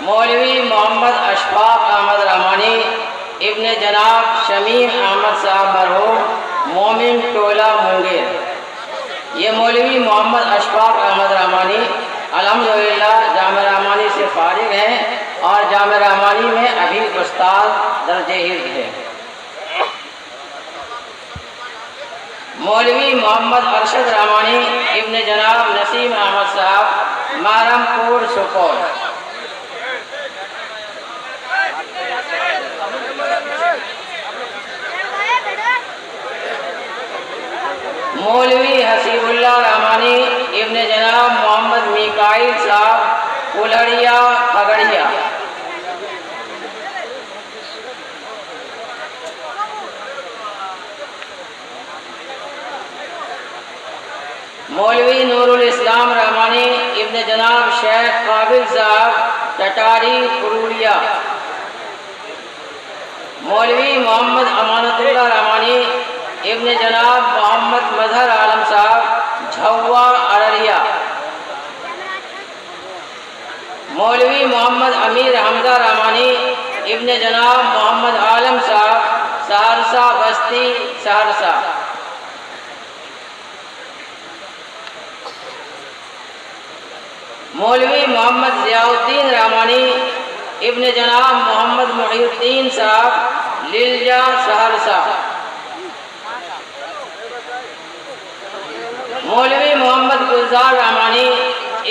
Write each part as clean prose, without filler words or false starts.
मौलवी मोहम्मद अशफाक अहमद रहमानी इब्न जनाब शमीम अहमद साहब मरहूम मोमिन टोला मुंगेर। ये मौलवी मोहम्मद अशफाक अहमद रहमानी अल्हम्दुलिल्लाह जामिया रहमानी से फारिग हैं और जामिया रहमानी में अभी उस्ताद दर्जे हिर्द है। मौलवी मोहम्मद अरशद रहमानी इब्न जनाब नसीम अहमद साहब महरमपुर सुपौल। मौलवी हसीबुल्लाह रहमानी इब्न जनाब मोहम्मद मिकाइल साहब उलड़िया खगड़िया। मौलवी नूरुल इस्लाम रहमानी इब्न जनाब शेख काबिल साहब टटारी पुरुलिया। मौलवी मोहम्मद अमानतुल्लाह रहमानी इब्न जनाब मोहम्मद मजहर आलम साहब झव्वा अररिया। मौलवी मोहम्मद अमीर हमजा रहमानी इब्न जनाब मोहम्मद आलम साहब सहरसा बस्ती सहरसा। मौलवी मोहम्मद ज़ियाउद्दीन रहमानी इब्न जनाब मोहम्मद मुहीउद्दीन साहब लिलजा सहरसा। मौलवी मोहम्मद गुलजार रहमानी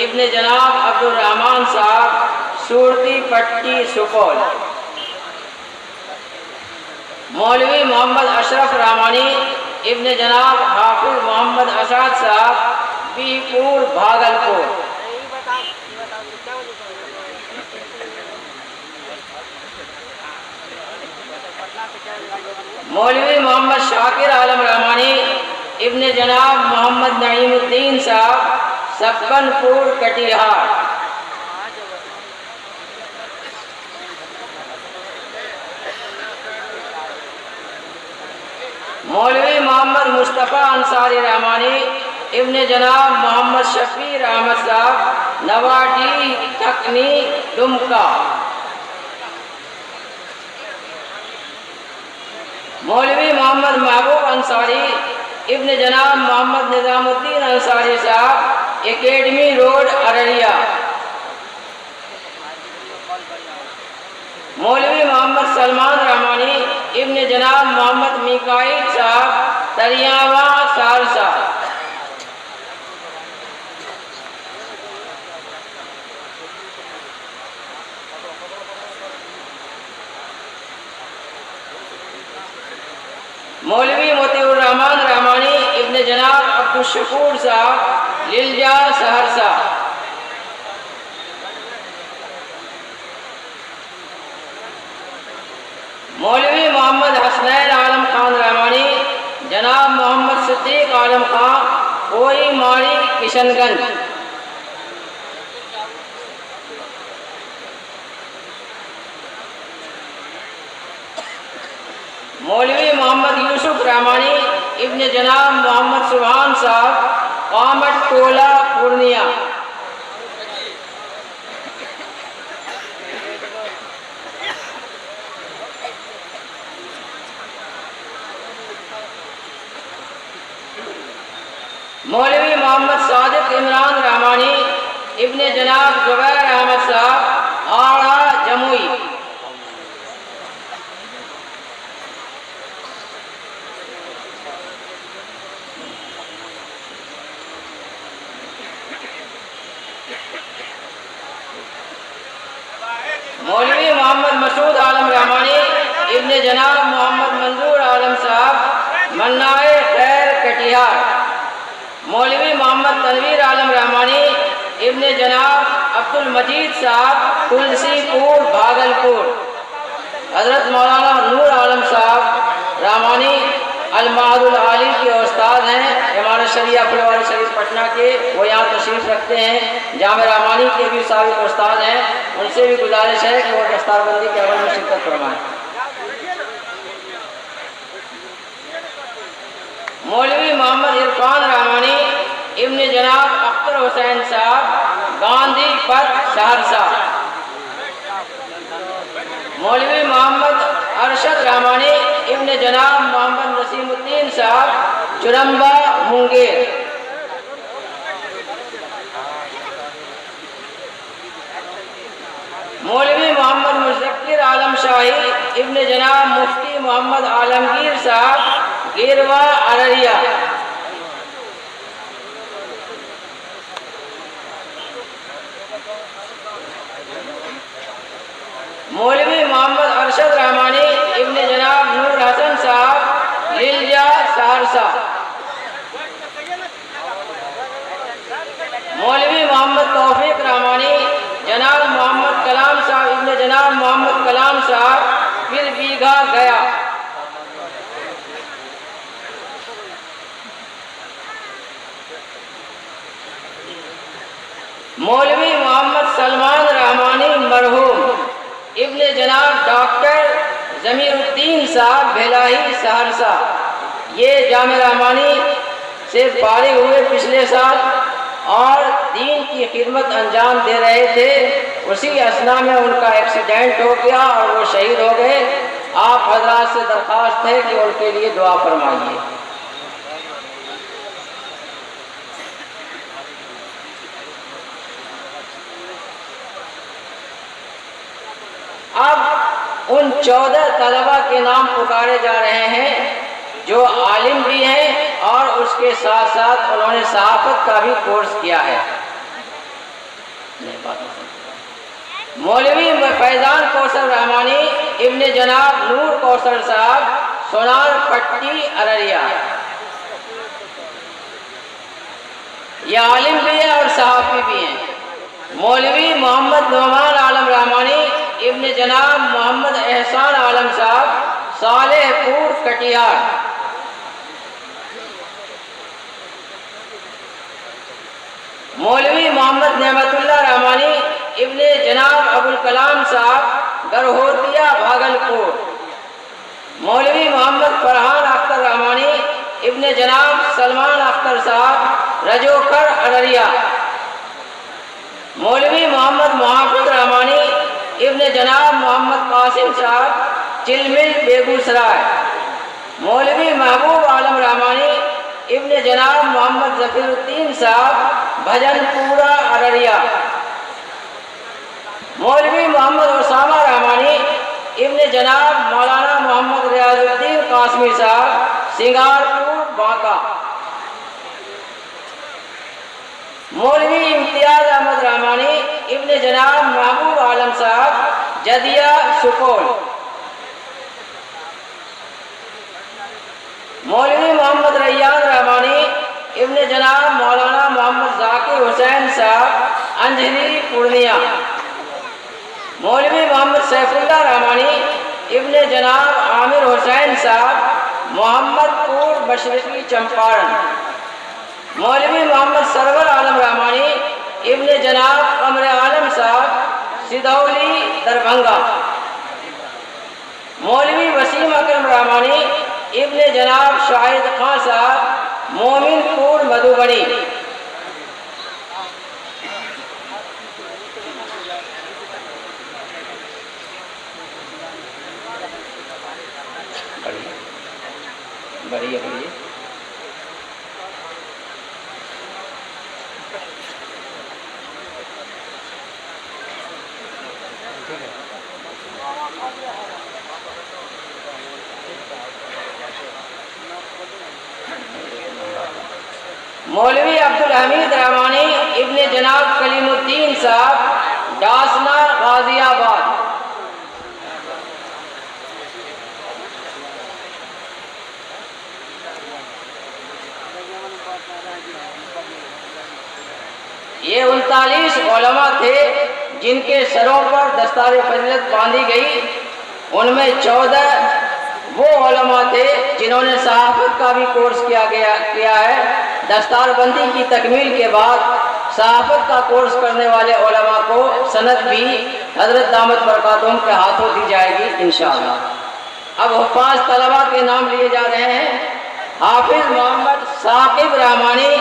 इब्न जनाब अब्दुल रहमान साहब सूरती पट्टी सुपौल। मौलवी मोहम्मद अशरफ रहमानी इब्न जनाब हाफिज मोहम्मद असाद साहब बीपुर भागलपुर। मौलवी मोहम्मद शाकिर आलम रहमानी इब्न जनाब मोहम्मद नईमुद्दीन साहब सक्कनपुर कटिहार। मौलवी मोहम्मद मुस्तफ़ा अंसारी रहमानी इब्न जनाब मोहम्मद शफीर अहमद साहब नवाडी तकनी दुमका। मौलवी मोहम्मद महबूब अंसारी इब्न जनाब मोहम्मद निज़ामुद्दीन अंसारी साहब एकेडमी रोड अररिया। मौलवी मोहम्मद सलमान रहमानी इब्न जनाब मोहम्मद मिकाइल साहब तरियावा सहरसा। मौलवी मोतीउर रहमान रहमानी इब्न जनाब अब्दुल शकूर साहब लिलजा सहरसा। मौलवी मोहम्मद हसनैन आलम खान रहमानी जनाब मोहम्मद सिद्दीक आलम खान कोई मारी किशनगंज। मौलवी मोहम्मद यूसुफ रहमानी इब्न जनाब मोहम्मद सुभान साहब कामट टोला पूर्णिया। मौलवी मोहम्मद सादिक इमरान रहमानी इब्न जनाब जुबैर अहमद साहब आड़ा जमुई। मौलवी मोहम्मद मसूद आलम रहमानी इब्न जनाब मोहम्मद मंजूर आलम साहब मन्नाए खैर कटिहार। मौलवी मोहम्मद तनवीर आलम रहमानी इब्न जनाब अब्दुल मजीद साहब तुलसीपुर भागलपुर। हज़रत मौलाना नूर आलम साहब रहमानी अल-महदुल आली के उस्ताद हैं इमारत शरिया फुलवारी शरीफ पटना के। वो यहाँ तशरीफ़ रखते हैं। जामिया रहमानी के भी साबिक़ उस्ताद हैं। उनसे भी गुजारिश है कि वो दस्तारबंदी के अमल में शिरकत फरमाएं। मौलवी मोहम्मद इरफान रहमानी इब्न जनाब अख्तर हुसैन साहब गांधी पथ सहरसा। साहब चुरम्बा मुंगेर। मौलवी मोहम्मद मुशक्किर आलम शाही इब्ने जनाब मुफ्ती मोहम्मद आलमगीर साहब गिरवा अररिया। मौलवी मोहम्मद अरशद रहमानी इब्ने जनाब नूर हसन साहब लिलजा सहरसा। मौलवी मोहम्मद तौफीक रहमानी जनाब मोहम्मद कलाम साहब इब्ने जनाब मोहम्मद कलाम साहब फिर बीघा गया। मौलवी मोहम्मद सलमान रहमानी मरहूम इब्ने जनाब डॉक्टर जमीरुद्दीन साहब भेलाही सहरसा। ये जामे रहमानी से फारिग हुए पिछले साल और दीन की खिदमत अंजाम दे रहे थे। उसी असना में उनका एक्सीडेंट हो गया और वो शहीद हो गए। आप हजरात से दरख्वास्त है कि उनके लिए दुआ फरमाइए। अब उन 14 तलबा के नाम पुकारे जा रहे हैं जो आलिम भी हैं और उसके साथ साथ उन्होंने सहाफत का भी कोर्स किया है। मौलवी फैजान कौसर रहमानी इब्ने जनाब नूर कौसर साहब सोनार पट्टी अररिया। ये आलिम भी है और सहाफ़ी भी हैं। मौलवी मोहम्मद नौमान आलम रहमानी इब्ने जनाब मोहम्मद एहसान आलम साहब सालेहपुर कटिहार। मौलवी मोहम्मद नेमतुल्लाह रहमानी इब्ने जनाब अबुल कलाम साहब गरहोतिया भागलपुर। मौलवी मोहम्मद फरहान अख्तर रहमानी इब्ने जनाब सलमान अख्तर साहब रजोखर अररिया। मौलवी मोहम्मद मुहाफिज रहमानी इब्ने जनाब मोहम्मद कासिम साहब चिलमिल बेगूसराय। मौलवी महबूब आलम रहमानी इब्ने जनाब मोहम्मद जफीरुद्दीन साहब भजनपुरा अररिया। मौलवी मोहम्मद उसामा रहमानी इब्ने जनाब मौलाना मोहम्मद रियाजुद्दीन कासमी साहब सिंगारपुर बांका। मौलवी इम्तियाज अहमद रहमानी इब्ने जनाब महबूब आलम साहब जदिया सुपौल। मौलवी मोहम्मद रैयान रहमानी इब्ने जनाब मौलाना मोहम्मद जाकिर हुसैन साहब अंजली पूर्णिया। मौलवी मोहम्मद सैफुल्लाह रहमानी इब्ने जनाब आमिर हुसैन साहब मोहम्मदपुर मशरकी चंपारण। मौलवी मोहम्मद सरवर आलम रहमानी इब्ने जनाब कमर आलम साहब सिदौली दरभंगा। मौलवी वसीम अकरम रहमानी इब्ने जनाब शाहिद खान साहब मोमिनपुर मधुबनी। बढ़िया बढ़िया। मौलवी अब्दुल हमीद रहमानी इब्ने जनाब कलीमुद्दीन साहब डासना गाजियाबाद। ये 39 उलमा थे जिनके सरों पर दस्तार फजीलत बांधी गई। उनमें 14 वो उलमा थे जिन्होंने सहाफत का भी कोर्स किया है। दस्तारबंदी की तकमील के बाद सहाफत का कोर्स करने वाले उलमा को सनद भी हजरत दामत बरकातुहुम के हाथों दी जाएगी इंशाअल्लाह। अब हुफ़ाज़ तलबा के नाम लिए जा रहे हैं। हाफिज मोहम्मद साकिब रहमानी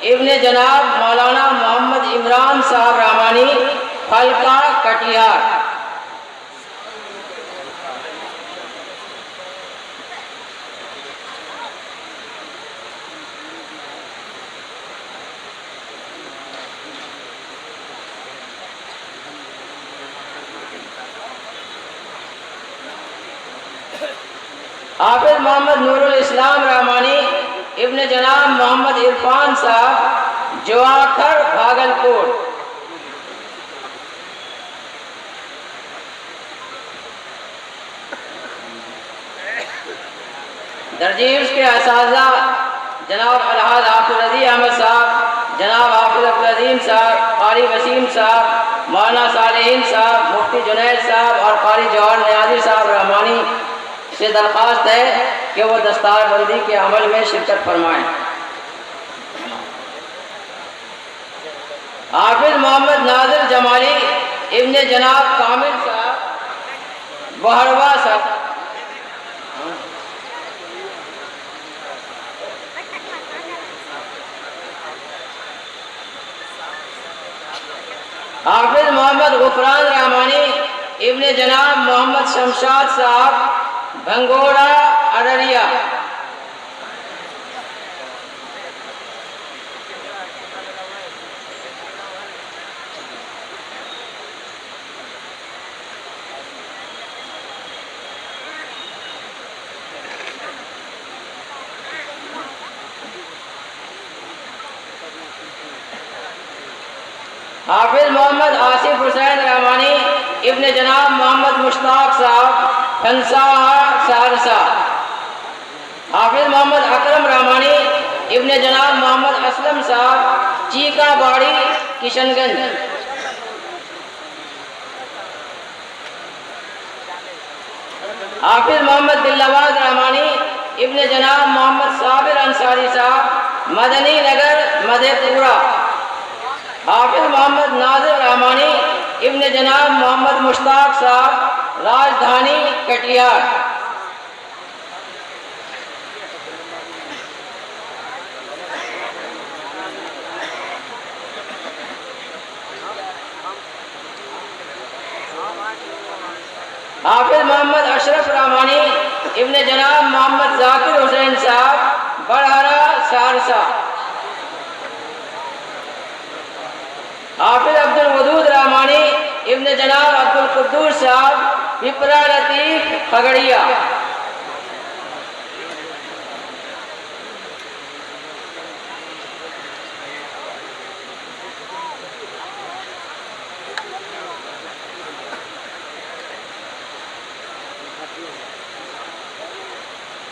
इब्ने जनाब मौलाना मोहम्मद इमरान साहब रहमानी फलका कटिहार। हाफिज मोहम्मद नूरुल इस्लाम रहमानी इब्न जनाब मोहम्मद इरफान साहब जवाखर भागलपुर। दरजीज के असातिज़ा जनाब अलहाज हाफिज रज़ी अहमद साहब, जनाब हाफिज अब्दुल अज़ीम साहब, कारी वसीम साहब, मौलाना सालेहीन साहब, मुफ्ती जुनैद साहब और कारी जवाहर नियाज़ी साहब रहमानी से दरख्वास्त है कि वो दस्तारबंदी के अमल में शिरकत फरमाएँ। हाफिज मोहम्मद नाजिर जमाली इब्न जनाब कामिल साहब बहरवा साहब। हाफिज मोहम्मद गुफरान रहमानी इब्न जनाब मोहम्मद शमशाद साहब भंगोड़ा अररिया। हाफिज मोहम्मद आसिफ हुसैन रहमानी इब्न जनाब मोहम्मद मुश्ताक साहब खनसाहा सहरसा। हाफिज मोहम्मद अकरम रहमानी इब्न जनाब मोहम्मद असलम साहब चीकाबाड़ी किशनगंज। हाफिज मोहम्मद दिलनवाज रहमानी इब्न जनाब मोहम्मद साबिर अंसारी साहब मदनी नगर मधेपुरा। हाफिज मोहम्मद नाजिर रहमानी इब्न जनाब मोहम्मद मुश्ताक साहब राजधानी कटिहार। हाफिज मोहम्मद अशरफ रहमानी इब्न जनाब मोहम्मद जाकिर हुसैन साहब बड़हरा सहरसा। हाफिज अब्दुल वदूद रहमानी इब्न जनाब अब्दुल कुद्दूस साहब पिपरा लतीफ खगड़िया।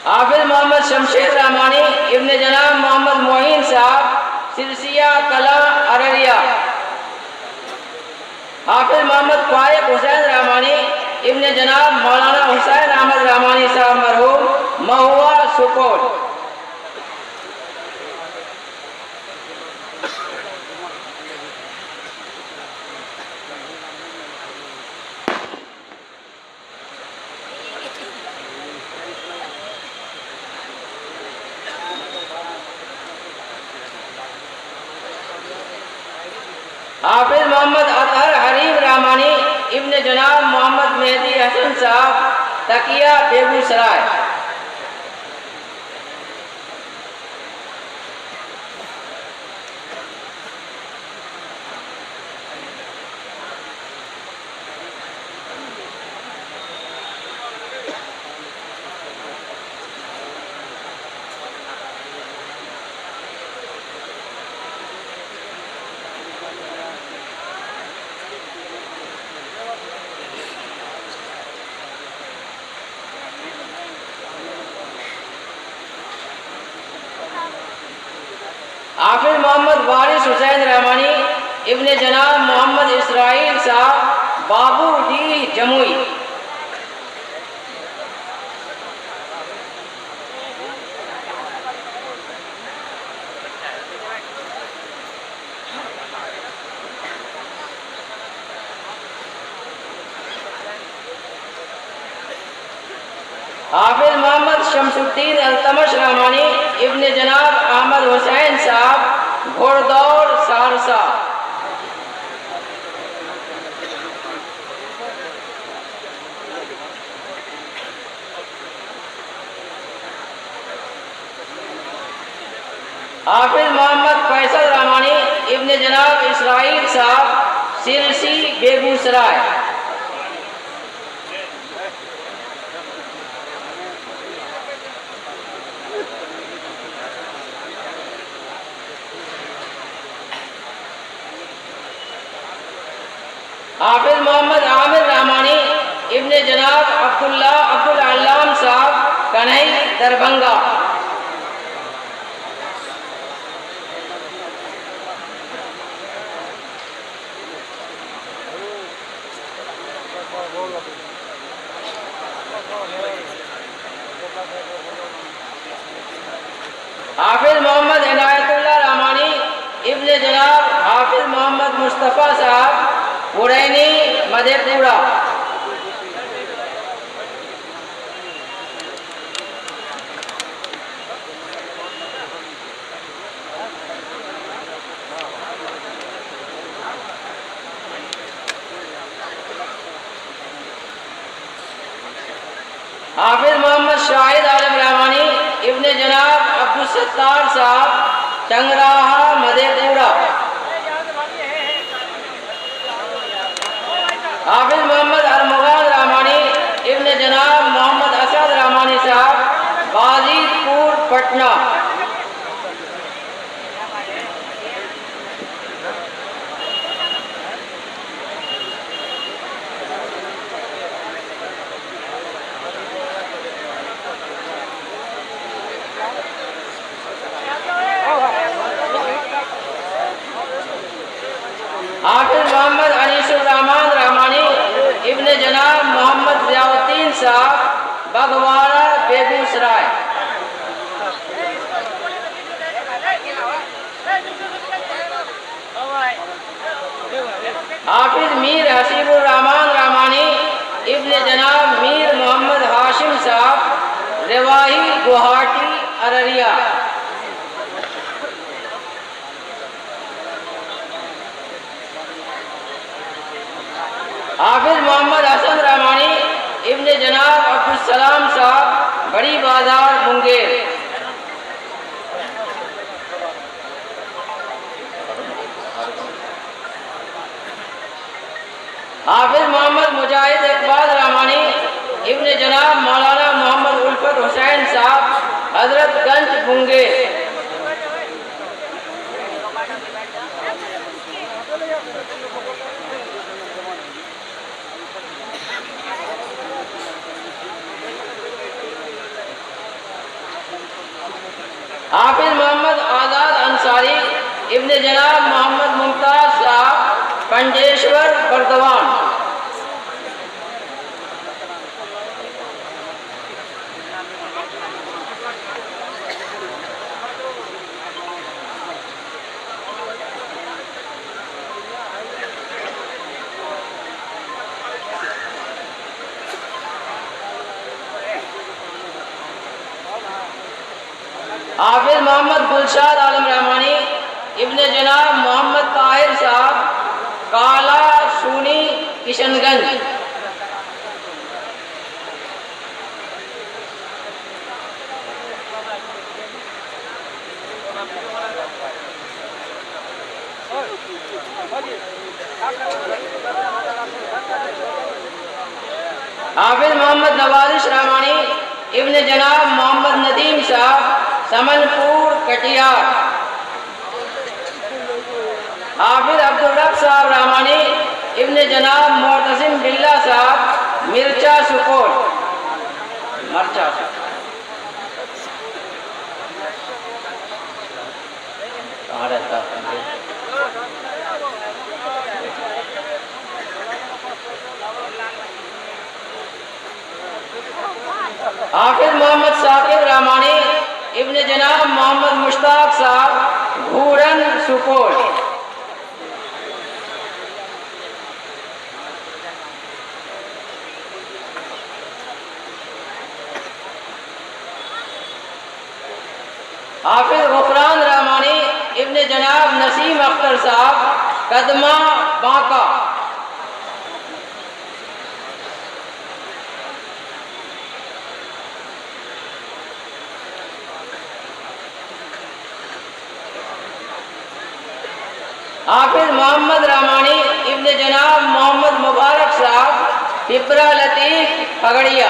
हाफिज मोहम्मद शमशेद रहमानी इब्न जनाब मोहम्मद मोइन साहब सिरसिया कला अररिया। हाफिज मोहम्मद फारिक हुसैन रहमानी इब्न जनाब मौलाना हुसैन अहमद रहमानी साहब मरहूम महुआ सुपौल। हाफिज मोहम्मद अतहर हरीम रहमानी इब्न जनाब मोहम्मद मेहदी हसन साहब तकिया बेगूसराय। हाफिज मोहम्मद वारिस हुसैन रहमानी इब्न जनाब मोहम्मद इसराइल साहब बाबू डी जमुई। हाफिज मोहम्मद शमसुद्दीन अल्तमश रहमानी इब्न जनाब अहमद हुसैन साहब घोड़दौर सहरसा। हाफिज मोहम्मद फैसल रहमानी इब्न जनाब इसराइल साहब सिरसी बेगूसराय। अब्दुल अल्लाम साहब कन्हई दरभंगा। हाफिज मोहम्मद इनायतुल्लाह रहमानी इब्ने जनाब हाफिज मोहम्मद मुस्तफ़ा साहब पुरैनी मधेपुरा। हाफिज मोहम्मद शाहिद आलम रहमानी इब्ने जनाब अब्दुल सत्तार साहब चंगराहा मधेपुरा। हाफिज मोहम्मद अरमुगान रहमानी इब्ने जनाब मोहम्मद असद रहमानी साहब गाजीपुर पटना। हाफिज मोहम्मद अनीसुर रहमान रहमानी इब्ने जनाब मोहम्मद ज़ियाउद्दीन साहब बगवाड़ा बेगूसराय। हाफिज मीर हसीबुर रहमान रहमानी इब्ने जनाब मीर मोहम्मद हाशिम साहब रेवाही गुवाहाटी अररिया। हाफिज मोहम्मद हसन रहमानी इब्ने जनाब अब्दुल सलाम साहब बड़ी बाजार मुंगेर। हाफिज मोहम्मद मुजाहिद इकबाल रहमानी इब्ने जनाब मौलाना मोहम्मद उल्फत हुसैन साहब हजरतगंज मुंगेर। हाफिज मोहम्मद आज़ाद अंसारी इब्ने जनाब मोहम्मद मुमताज़ साहब पंजेश्वर बर्दवान। हाफिज मोहम्मद गुलशाद आलम रहमानी इब्ने जनाब मोहम्मद ताहिर साहब काला सूनी किशनगंज। हाफिज मोहम्मद नवाजिश रहमानी इब्ने जनाब मोहम्मद नदीम साहब समनपुर कटिहार। हाफिज अब्दुल रब साहब रहमानी इब्ने जनाब मोहतसिम बिल्ला साहब मिर्चा सुपोल मरचा। कहाँ रहता है? हाफिज मोहम्मद साकिब रहमानी इब्ने जनाब मोहम्मद मुश्ताक साहब घूरन सुपोल। हाफिज गुफरान रहमानी इब्ने जनाब नसीम अख्तर साहब कदमा बांका। हाफिज मोहम्मद रहमानी इब्ने जनाब मोहम्मद मुबारक साहब पिपरा लतीफ पगड़िया।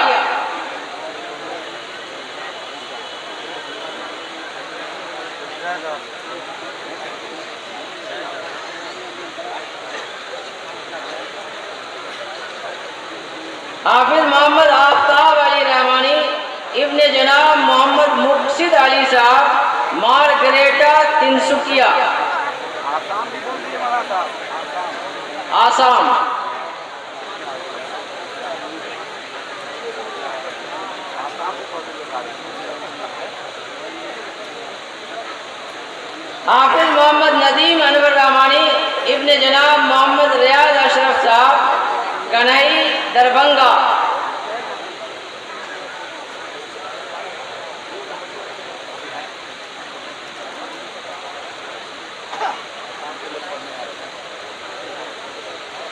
हाफिज मोहम्मद आफ्ताब अली रहमानी इब्ने जनाब मोहम्मद मुर्शिद अली साहब मारगरेटा तिनसुकिया आसाम। हाफिज मोहम्मद नदीम अनवर रहमानी इब्ने जनाब मोहम्मद रियाज अशरफ साहब कन्हई दरभंगा।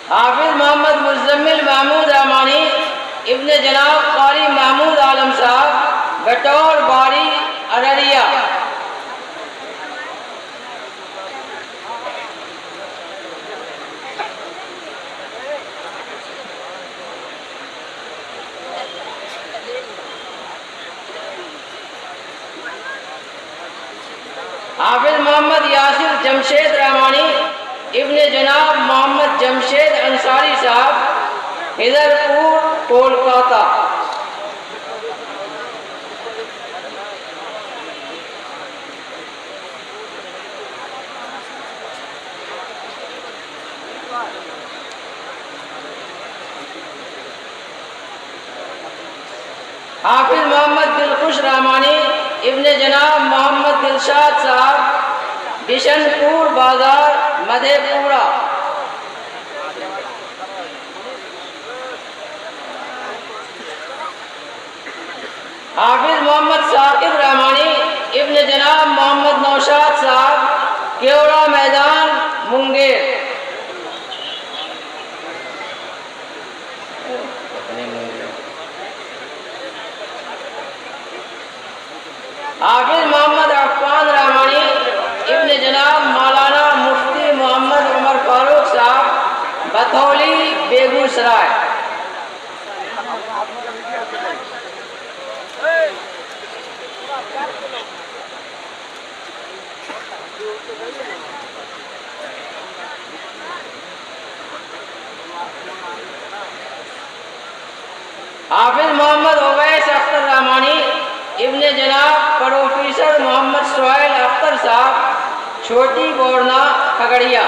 हाफिज मोहम्मद मुज़म्मिल महमूद रहमानी इब्ने जनाब कारी महमूद आलम साहब बटौर बारी अररिया। हाफिज मोहम्मद यासिर जमशेद रहमानी इब्ने जनाब मोहम्मद जमशेद अंसारी साहब हिदरपुर कोलकाता। हाफिज मोहम्मद दिलखुश रहमानी इब्ने जनाब मोहम्मद दिलशाद साहब बिशनपुर बाजार मधेपुरा। हाफिज मोहम्मद साकिब रहमानी इब्ने जनाब मोहम्मद नौशाद साहब केवड़ा मैदान मुंगेर। हाफिज मोहम्मद अफ़ान रहमानी इब्ने जनाब मौलाना मुफ्ती मोहम्मद उमर फारूक साहब बथौली बेगूसराय। हाफिज मोहम्मद उवैस अख्तर रहमानी इब्ने जनाब प्रोफेसर मोहम्मद सुहैल अख्तर साहब छोटी बोरना खगड़िया।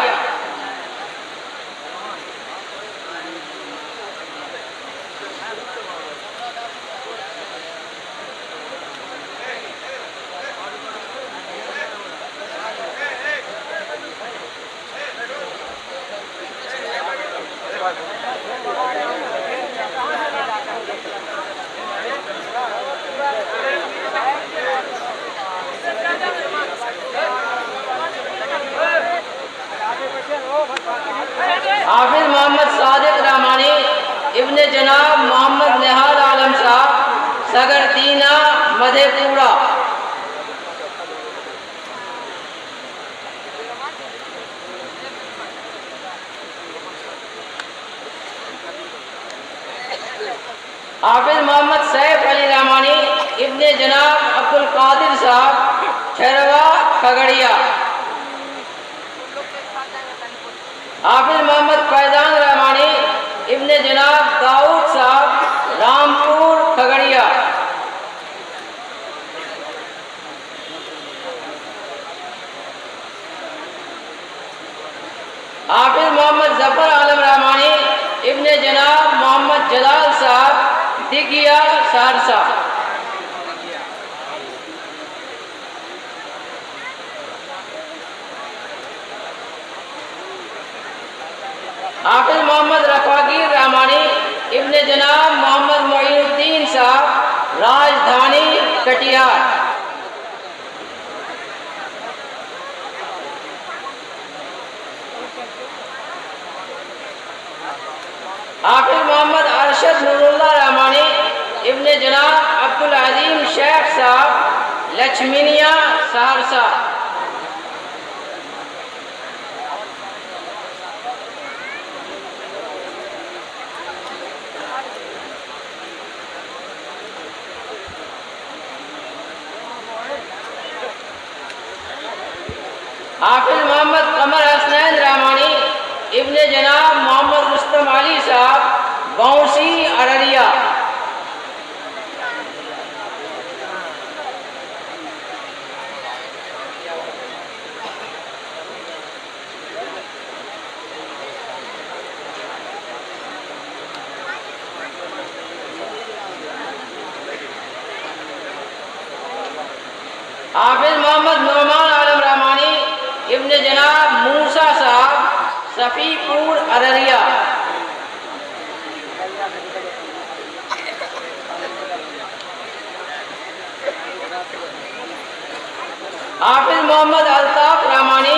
हाफिज मोहम्मद सादिक रहमानी इब्ने जनाब मोहम्मद निहाल आलम साहब सगरदीना मधेपुरा। हाफिज मोहम्मद सैफ अली रहमानी इब्ने जनाब अब्दुल कादिर साहब खैरवा खगड़िया। हाफिज मोहम्मद फैजान रहमानी इब्ने जनाब दाऊद साहब रामपुर खगड़िया। हाफिज मोहम्मद जफर आलम रहमानी इब्ने जनाब मोहम्मद जलाल साहब दिगिया सहरसा। हाफिज मोहम्मद रफ़ागीर रहमानी इब्ने जनाब मोहम्मद मोइनुद्दीन साहब राजधानी कटिहार। हाफिज मोहम्मद अरशद नूरुल्लाह रहमानी इब्ने जनाब अब्दुल अजीम शेख साहब लक्ष्मीनिया सहरसा। हाफिज मोहम्मद कमर हसनैन रहमानी इब्ने जनाब मोहम्मद रुस्तम अली साहब बौसी अररिया। हाफिज मोहम्मद नौमान आलम रहमानी इब्ने जनाब मूसा साहब सफ़ीपुर अररिया। हाफिज मोहम्मद अल्ताफ रहमानी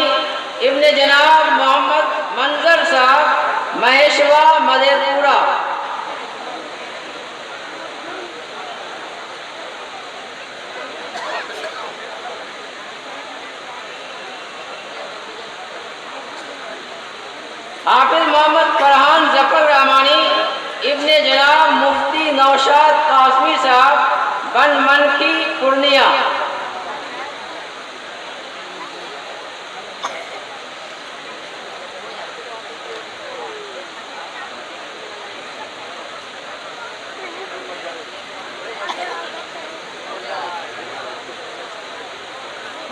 इब्ने जनाब मोहम्मद मंजर साहब महेशवा मदेरपुरा। हाफिज मोहम्मद फरहान जफर रहमानी इब्ने जनाब मुफ्ती नौशाद कासमी साहब बनमनखी पूर्णिया।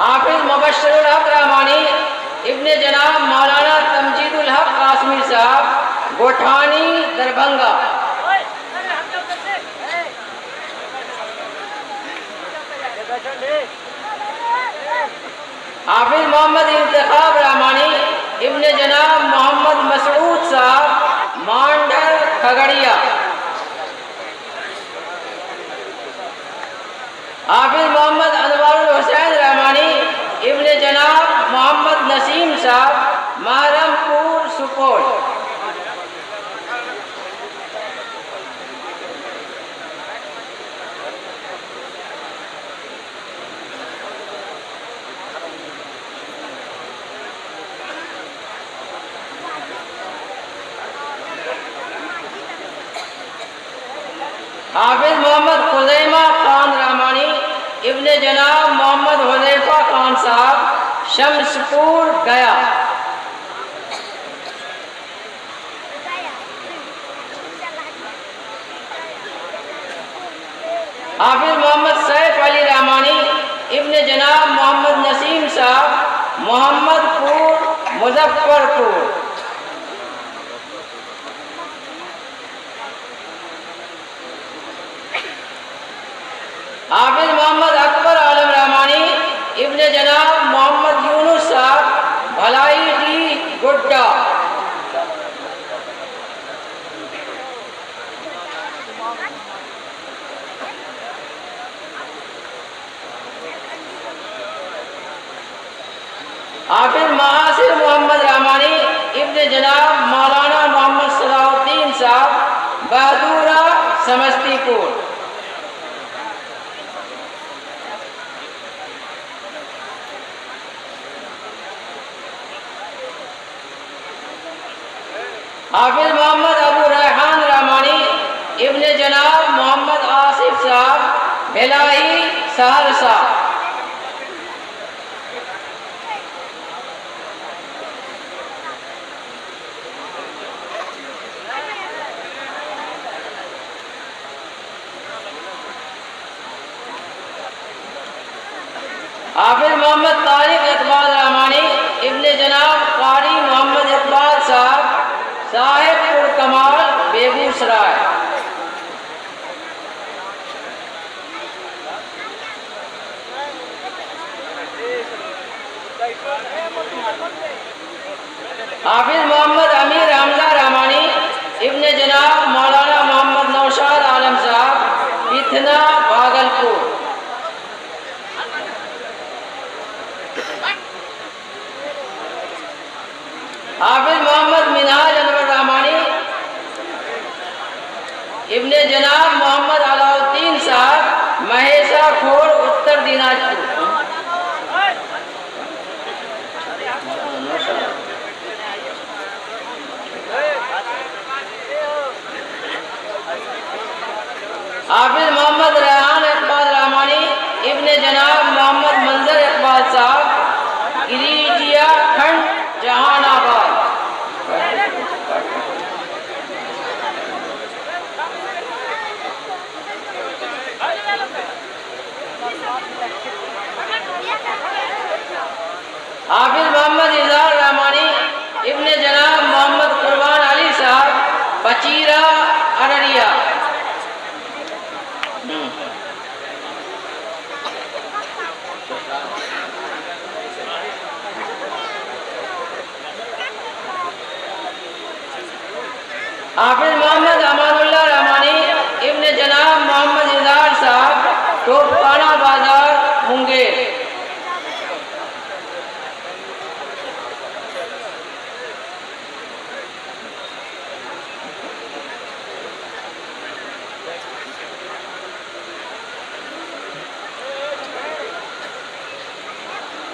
हाफिज मुबश्शिरुल हक रहमानी इब्ने जनाब मौलाना तमजीदुल हक कासमी साहब गोठानी दरभंगा। हाफिज मोहम्मद इंतखाब रहमानी इब्ने जनाब मोहम्मद मसऊद साहब मांडर खगड़िया। हाफिज मोहम्मद अनवारुल हुसैन रहमानी इब्ने जनाब मोहम्मद नसीम साहब महरमपुर सुपौल। हाफिज मोहम्मद खुज़ैमा खान रहमानी इब्ने जनाब मोहम्मद हुज़ैफा खान साहब शम्सपुर गया। हाफिज मोहम्मद सैफ अली रहमानी इब्ने जनाब मोहम्मद नसीम साहब मोहम्मदपुर मुजफ्फरपुर। हाफिज मोहम्मद अकबर आलम रहमानी इब्ने जनाब मोहम्मद यूनुस साहब भलाई डी गुड्डा। हाफिज महासिर मोहम्मद रहमानी इब्ने जनाब मौलाना मोहम्मद सलाउद्दीन साहब बहादुरा समस्तीपुर। हाफिज मोहम्मद अबू रेहान रहमानी इब्ने जनाब मोहम्मद आसिफ साहब भिलाई सहरसा। हाफिज मोहम्मद तारिक इकबाल रहमानी इब्ने जनाब कारी मोहम्मद इकबाल साहब साहिबपुर कमाल बेगूसराय। हाफिज मोहम्मद अमीर हमजा रहमानी इब्ने जनाब मौलाना मोहम्मद नौशाद आलम साहब इथना भागलपुर। हाफिज मोहम्मद मिनहाज अनवर रहमानी इब्ने जनाब मोहम्मद अलाउद्दीन साहब महेशा खोर उत्तर दिनाजपुर। हाफिज मोहम्मद रेहान इकबाल रहमानी इब्ने जनाब मोहम्मद मंजर इकबाल साहब गिरिजिया खंड जहानाबाद। हाफिज मोहम्मद इजहार रहमानी इब्ने जनाब मोहम्मद कुर्बान अली साहब पचीरा अररिया।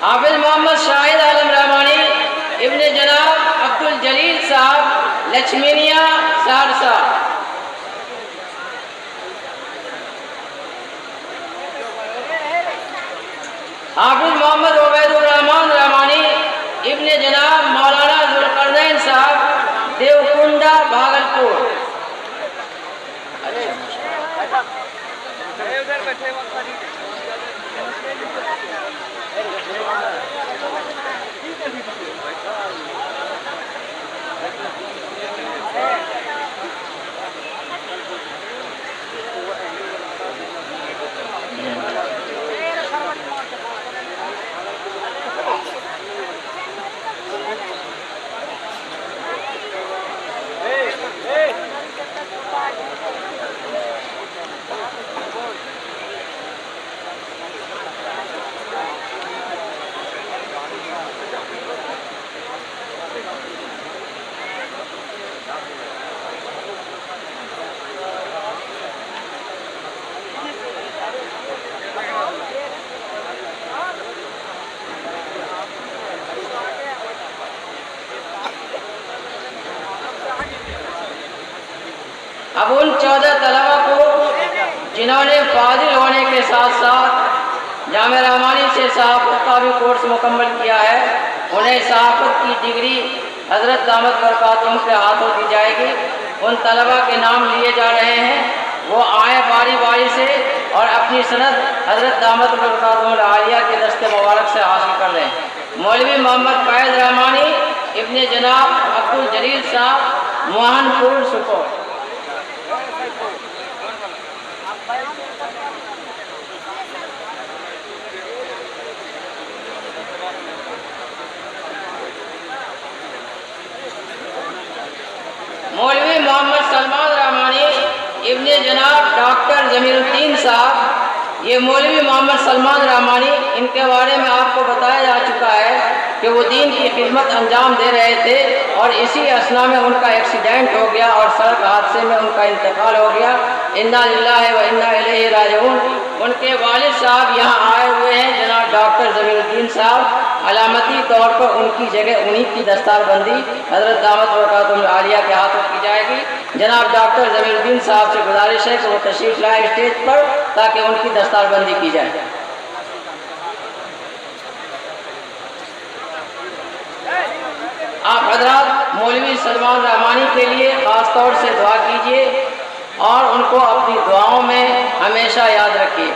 हाफिज मोहम्मद शाहिद आलम रहमानी इब्ने जनाब अब्दुल जलील साहब लक्ष्मीनिया सहरसा। हाफिज मोहम्मद उबैदुर रहमान रहमानी इब्ने जनाब मौलाना जुल्करनैन साहब देवकुंडा भागलपुर। अब उन 14 तलबा को जिन्होंने फाजिल होने के साथ साथ जामिया रहमानी से सहाफ़त का भी कोर्स मुकम्मल किया है, उन्हें सहाफ़त की डिग्री हज़रत दामत बरकातुहू के हाथों दी जाएगी। उन तलबा के नाम लिए जा रहे हैं, वो आए बारी बारी से और अपनी सनद हज़रत दामत बरकातुहू आलिया के दस्ते मुबारक से हासिल कर लें। मौलवी मोहम्मद फैज़ रहमानी इब्ने जनाब अब्दुल जलील साहब मोहनपुर सुपौल। मौलवी मोहम्मद सलमान रहमानी इब्ने जनाब डॉक्टर जमीरुद्दीन साहब। ये मौलवी मोहम्मद सलमान रहमानी, इनके बारे में आपको बताया जा चुका है कि वो दीन की खिदमत अंजाम दे रहे थे और इसी असना में उनका एक्सीडेंट हो गया और सड़क हादसे में उनका इंतकाल हो गया। इन्ना लिल्लाहि व इन्ना इलैहि राजिऊन। उनके वालिद साहब यहाँ आए हुए हैं, जनाब डॉक्टर जमीरुद्दीन साहब। अलामती तौर पर उनकी जगह उन्हीं की दस्तारबंदी हज़रत दामत बरकातुहू आलिया के हाथों की जाएगी। जनाब डॉक्टर जमीरुद्दीन साहब से गुजारिश है कि वो तशरीफ़ लाए स्टेज पर ताकि उनकी दस्तारबंदी की जाए। आप हजरात मौलवी सलमान रहमानी के लिए ख़ास तौर से दुआ कीजिए और उनको अपनी दुआओं में हमेशा याद रखिए।